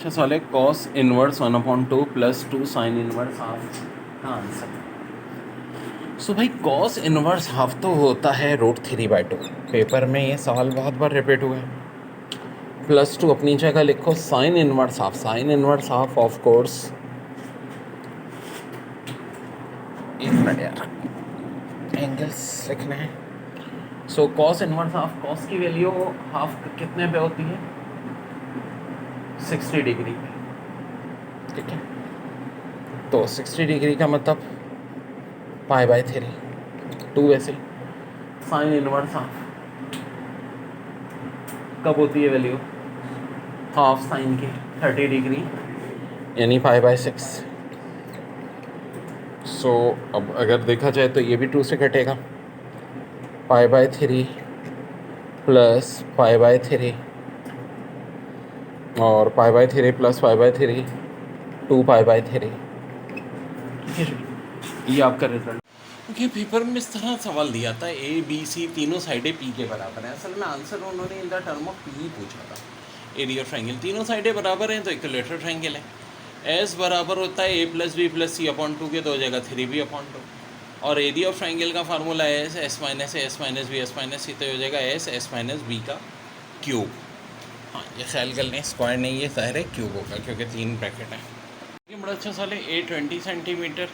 अच्छा सवाल है, cos inverse 1/2 plus 2 sine inverse half का आंसर। सो भाई कॉस इनवर्स हाफ तो होता है √3/2। पेपर में ये सवाल बहुत बार रिपीट हुआ है। प्लस 2 अपनी जगह लिखो, sine inverse half, sine inverse half of course, एक मिनट यार, एंगल्स लिखने हैं। So cos inverse half, cos की वैल्यू हाफ कितने पे होती है? 60 डिग्री पे। ठीक है, तो 60 डिग्री का मतलब π/3, 2 वैसे। साइन इनवर्स हाफ कब होती है वैल्यू? हाफ साइन की 30 डिग्री, यानी π/6। सो अब अगर देखा जाए तो ये भी 2 से कटेगा, π/3 प्लस π/3 और π/3 प्लस π/3 2π/3। ठीक है, ये आपका रिजल्ट। क्योंकि पेपर में इस तरह सवाल दिया था, ए बी सी तीनों साइडें पी के बराबर हैं। असल में आंसर उन्होंने in the term of P पूछा था। एरिया ऑफ ट्रायंगल, तीनों साइडें बराबर हैं तो इक्विलेटरल ट्रायंगल है। एस बराबर होता है a+b+c/2 के, तो हो जाएगा 3b/2। और एरिया ऑफ ट्रायंगल का फार्मूला है S-b, तो हो जाएगा S-b का क्यूब। हाँ, ये ख्याल कर लें, स्क्वायर नहीं, ये ज़ाहिर है क्यूब होगा क्योंकि 3 ब्रैकेट हैं। ये बड़ा अच्छा सवाल है। A 20 centimetre,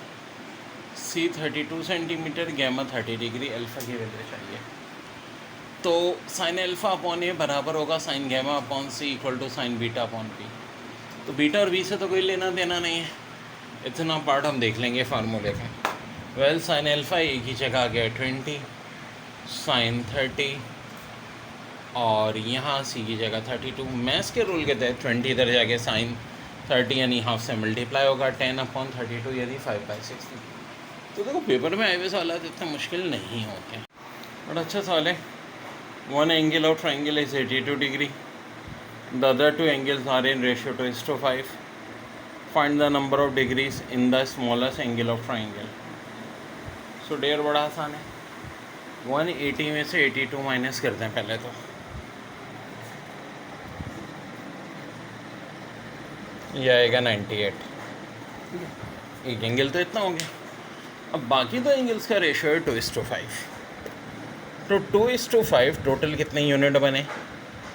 C 32 centimetre, gamma 30 डिग्री, अल्फ़ा की वैल्यू चाहिए। तो साइन अल्फ़ा अपॉन ए बराबर होगा sine gamma upon C equal to sine beta upon P। तो बीटा और बी से तो कोई लेना देना नहीं है, इतना पार्ट हम देख लेंगे फार्मूले का। वेल साइन अल्फ़ा ए की जगह आ गया 20, साइन 30 और यहाँ सी की जगह 32। मैथ्स के रूल के तहत 20 इधर जाके साइन 30 यानी हाफ से मल्टीप्लाई होगा 10/32 यानी 5/6। तो देखो पेपर में आए हुए सवाल इतने मुश्किल नहीं होते। बड़ा अच्छा सवाल है। One angle of triangle is 82 degree, the other two angles are in ratio 2:5। Find the number of degrees in the smallest angle of triangle. So there बड़ा आसान है। 180 में से 82 माइनस करते हैं पहले तो। यह आएगा 98। एक एंगल तो इतना हो गया। अब बाकी दो एंगल्स का रेशियो है 2:5। तो 2:5 टोटल कितने यूनिट बने?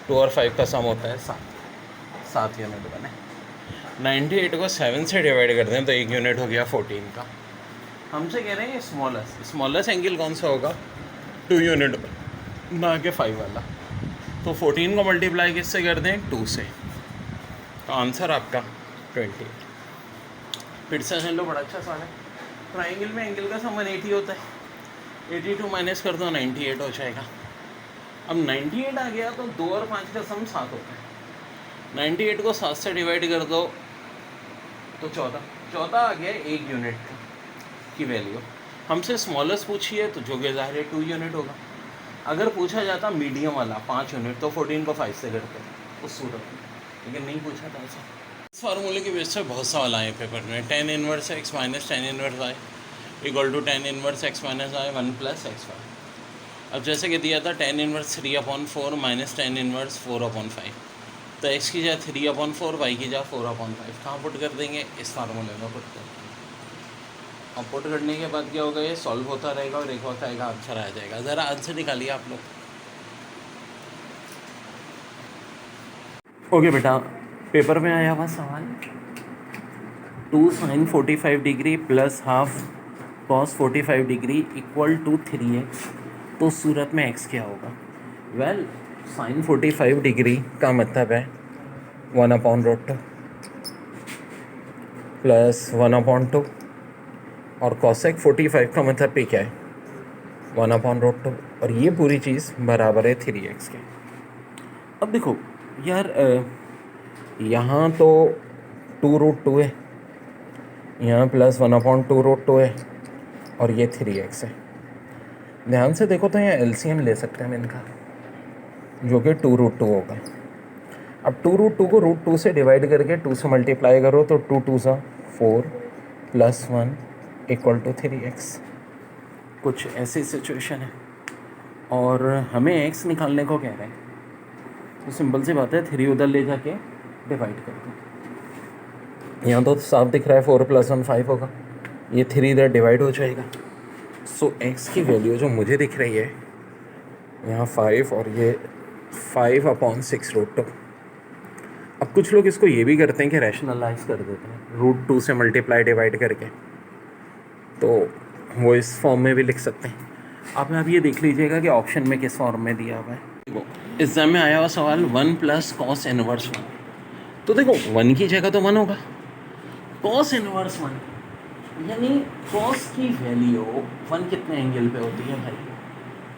2 और 5 का सम होता है 7 यूनिट बने। 98 को 7 से डिवाइड कर दें तो एक यूनिट हो गया 14 का। हमसे कह रहे हैं स्मॉलेस्ट एंगल कौन सा होगा? 2 यूनिट ना के 5 वाला। तो 14 को मल्टीप्लाई किससे कर दें? 2 से। तो आंसर आपका 20। फिर से सुन लो, बड़ा अच्छा सवाल है। ट्राइंगल में एंगल का सम 180 होता है, 82 माइनस कर दो 98 हो जाएगा। अब 98 आ गया तो 2 और 5 का सम 7 होता है। 98 को 7 से डिवाइड कर दो तो 14 आ गया 1 यूनिट की वैल्यू। हमसे स्मॉलेस्ट पूछी है तो जो कि ज़ाहिर है 2 यूनिट होगा। अगर पूछा जाता मीडियम वाला 5 यूनिट तो 14 को 5 से करते उस सूरत में, लेकिन नहीं पूछा था ऐसा। इस फार्मूले की वजह से बहुत सवाल आए पेपर में। tan inverse x minus tan inverse y equal to tan inverse x minus y 1 + xy। अब जैसे कि दिया था tan inverse 3/4 minus tan inverse 4/5, तो x की जगह 3/4, y की जगह 4/5 कहाँ पुट कर देंगे? इस फार्मूले में पुट कर देंगे। अब पुट करने के बाद क्या होगा? ये सॉल्व होता रहेगा और एक वक्त आएगा आंसर आ जाएगा। ज़रा आंसर निकालिए आप लोग। ओके बेटा, पेपर में आया हुआ सवाल 2 sin 45 degree plus half cos 45 degree equal to 3x। तो सूरत में x क्या होगा? वेल sin 45 डिग्री का मतलब है 1/√2 प्लस 1/2 और cosec 45 का मतलब पे क्या है? 1/√2 और ये पूरी चीज़ बराबर है 3x के। अब देखो यार, यहाँ तो 2√2 है, यहाँ प्लस 1/2√2 है और ये 3x है। ध्यान से देखो तो यहाँ एलसीएम ले सकते हैं हम इनका, जो कि 2√2 होगा। अब 2√2 को √2 से डिवाइड करके 2 से मल्टीप्लाई करो तो 2 2 सा 4 + 1 इक्वल टू 3x। कुछ ऐसी सिचुएशन है और हमें x निकालने को कह रहे हैं, तो सिंपल सी बात है 3 उधर ले जाके डिवाइड कर दो। यहाँ तो साफ दिख रहा है 4 + 1 5 होगा, ये 3 इधर डिवाइड हो जाएगा। सो x की वैल्यू जो मुझे दिख रही है यहाँ 5 और ये 5/6√2। अब कुछ लोग इसको ये भी करते हैं कि रैशनलाइज कर देते हैं √2 से मल्टीप्लाई डिवाइड करके, तो वो इस फॉर्म में भी लिख सकते हैं। आप ये देख लीजिएगा कि ऑप्शन में किस फॉर्म में दिया हुआ है। देखो एग्जाम में आया हुआ सवाल 1 + cos इनवर्स 1, तो देखो 1 की जगह तो 1 होगा, cos इनवर्स 1 यानी cos की वैल्यू 1 कितने एंगल पे होती है भाई,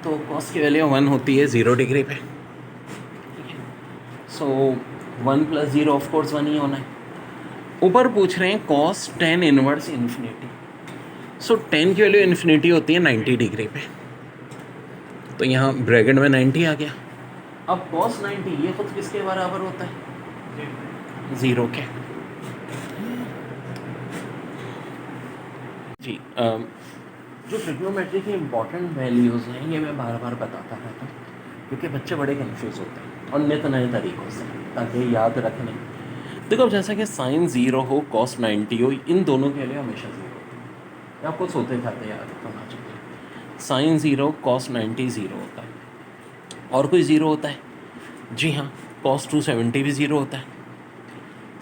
तो cos की वैल्यू 1 होती है 0 डिग्री पे। सो 1 + 0 ऑफ कोर्स 1 ही होना है। ऊपर पूछ रहे हैं cos tan इनवर्स इन्फिनिटी, सो tan की वैल्यू इन्फिनिटी होती है 90 डिग्री पे, तो यहाँ ब्रैकेट में 90 आ गया। अब cos 90 ये खुद किसके बराबर होता है, 0 के। जी जो ट्रिग्नोमेट्री की इम्पॉर्टेंट वैल्यूज़ हैं ये मैं बार बार बताता रहता हूँ, क्योंकि बच्चे बड़े कंफ्यूज होते हैं और नित नए तरीक़ों से, ताकि याद रखने। देखो अब जैसा कि sin 0 हो cos 90 हो, इन दोनों के लिए हमेशा 0 होता है, आपको सोते खाते याद होना चाहिए। sin 0 cos 90 0 होता है, और कोई 0 होता है, जी हाँ, cos 270 भी 0 होता है,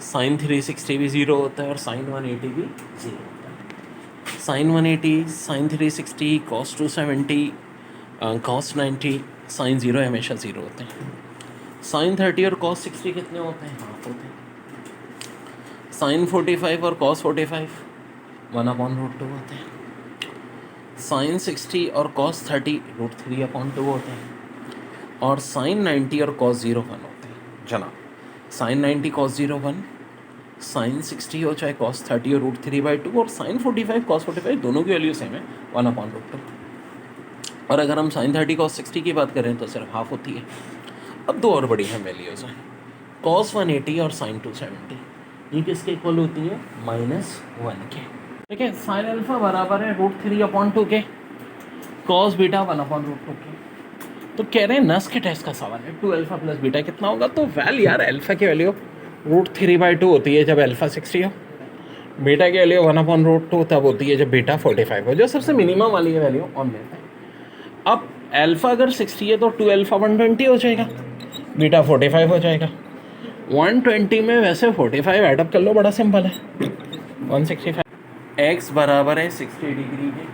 sin 360 भी 0 होता है, और sin 180 भी 0 होता है। sin 180, sin 360, cos 270, cos 90, sin 0 हमेशा 0 होते हैं। sin 30 और cos 60 कितने होते हैं, हाफ होते हैं। sin 45 और cos 45 1/√2 होते हैं। sin 60 और cos 30 √3/2 होते हैं। और sin 90 और cos 0 1 होते हैं जनाब। sin 90 cos 0 1, sin 60 हो चाहे cos 30 और √3/2, और sin 45 cos 45 दोनों की वैल्यू सेम है 1/√2। और अगर हम sin 30 cos 60 की बात करें तो सिर्फ हाफ होती है। अब दो और बड़ी हैं वैल्यूज़ हैं, cos 180 और sin 270, ये किसके इक्वल होती है, -1 के। ठीक है, sin अल्फा बराबर है √3/2 के, cos बीटा 1/√2 के। तो कह रहे हैं नस के टेस्ट का सवाल है, 2α + बीटा कितना होगा, तो यार अल्फा की वैल्यू √3/2 होती है जब अल्फा 60 हो, बीटा की वैल्यू 1/√2 तब होती है जब बीटा 45 हो, जो सबसे मिनिमम वाली वैल्यू ऑन लेते हैं। अब अल्फा अगर 60 है तो 2α 120 हो जाएगा, बीटा 45 हो जाएगा। 120 में वैसे 45 एडअप कर लो, बड़ा सिंपल है, 165। x बराबर है 60 डिग्री के,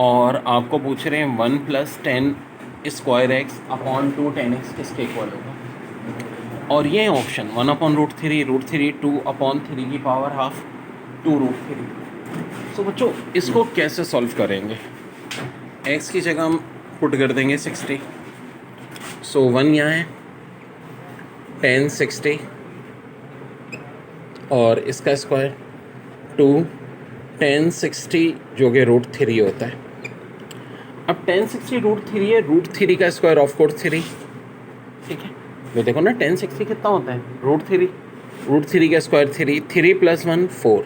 और आपको पूछ रहे हैं 1 + 10 स्क्वायर x/2 10x किसके इक्वल होगा, और ये ऑप्शन 1/√3 √3 2/3 की पावर हाफ 2√3। सो बच्चों इसको कैसे सॉल्व करेंगे, x की जगह हम पुट कर देंगे 60, सो 1 यहाँ है 10 60 और इसका स्क्वायर 2 10 60 जो कि √3 होता है। अब 10 60 √3 है, √3 का स्क्वायर ऑफ कोर्स 3, ठीक है। तो देखो ना 10 60 कितना होता है, √3 का स्क्वायर 3, 3 + 1 4,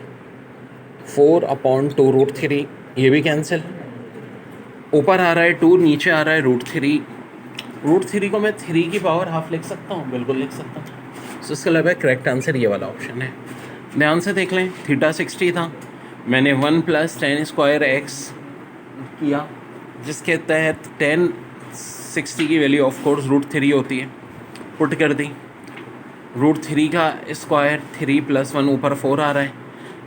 4/2 √3, ये भी कैंसिल। ऊपर आ रहा है 2, नीचे आ रहा है √3, √3 को मैं 3 की पावर हाफ लिख सकता हूँ, बिल्कुल लिख सकता हूँ। सो इसका लग है करेक्ट आंसर ये वाला ऑप्शन है। ध्यान से देख लें, थीटा 60 था, मैंने 1 + 10 स्क्वायर x किया, जिसके तहत 10 60 की वैल्यू ऑफ कोर्स √3 होती है, पुट कर दी। √3 का स्क्वायर 3 + 1 ऊपर 4 आ रहा है,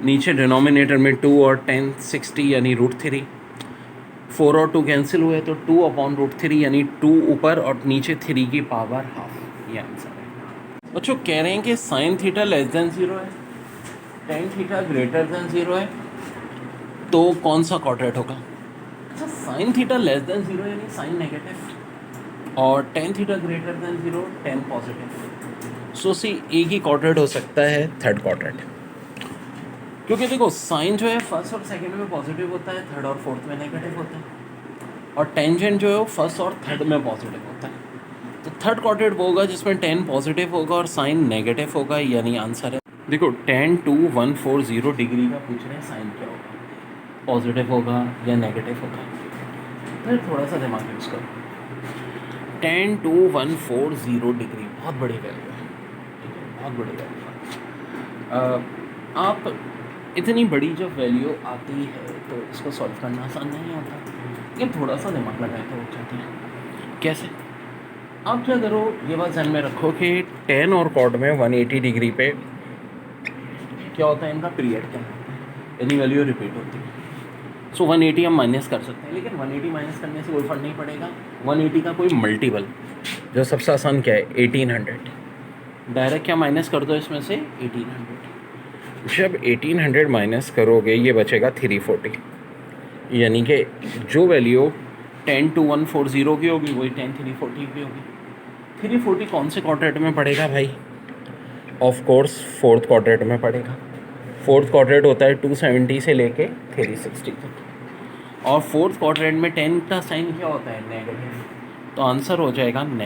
नीचे डिनोमिनेटर में 2 और 10 60 यानी √3, 4 और 2 कैंसिल हुए तो 2/√3 यानी 2 ऊपर और नीचे 3 की पावर हाफ, ये आंसर है। बच्चों कह रहे हैं कि sin थीटा <0 है, tan थीटा <0 है, तो कौन सा क्वाड्रेट होगा। अच्छा, sin थीटा <0 यानी साइन नेगेटिव, और tan थीटा <0 tan पॉजिटिव। सो सी एक ही क्वाड्रेट हो सकता है, थर्ड क्वाड्रेट, क्योंकि देखो साइन जो है फर्स्ट और सेकंड में पॉजिटिव होता है, थर्ड और फोर्थ में नेगेटिव होता है, और टेंजेंट जो है वो फर्स्ट और थर्ड में पॉजिटिव होता है। तो थर्ड क्वाड्रेट वो होगा जिसमें tan पॉजिटिव होगा और साइन नेगेटिव होगा, यानी आंसर है। देखो tan 2140 डिग्री का पूछ रहे हैं, साइन क्या होगा, पॉजिटिव होगा या नेगेटिव होगा। फिर थोड़ा सा दिमाग यूज़ करो, tan 2140 डिग्री बहुत बड़ी वैल्यू है, ठीक है, बहुत बड़ी वैल्यू है। आप इतनी बड़ी जब वैल्यू आती है तो इसको सॉल्व करना आसान नहीं होता, लेकिन थोड़ा सा दिमाग लगाए तो हो जाती है। कैसे? आप क्या करो, ये बात ध्यान में रखो कि टेन और कॉट में 180 डिग्री पे क्या होता है, इनका पीरियड क्या होता है, यानी वैल्यू रिपीट होती है। सो 180 हम माइनस कर सकते हैं, लेकिन 180 माइनस करने से कोई फर्क नहीं पड़ेगा। 180 का कोई मल्टीपल, जो सबसे आसान क्या है, 1800। डायरेक्ट क्या माइनस कर दो इसमें से, 1800। जब 1800 माइनस करोगे ये बचेगा 340, यानी कि जो वैल्यू 102140 की होगी वही 10340 की होगी। 340 कौन से क्वाड्रेंट में पड़ेगा भाई? ऑफ कोर्स फोर्थ क्वाड्रेंट में पड़ेगा। फोर्थ क्वाड्रेंट होता है 270 से लेके 360 तक, और फोर्थ क्वाड्रेंट में 10 का साइन क्या होता है, नेगेटिव। तो आंसर हो जाएगा नेगेटिव।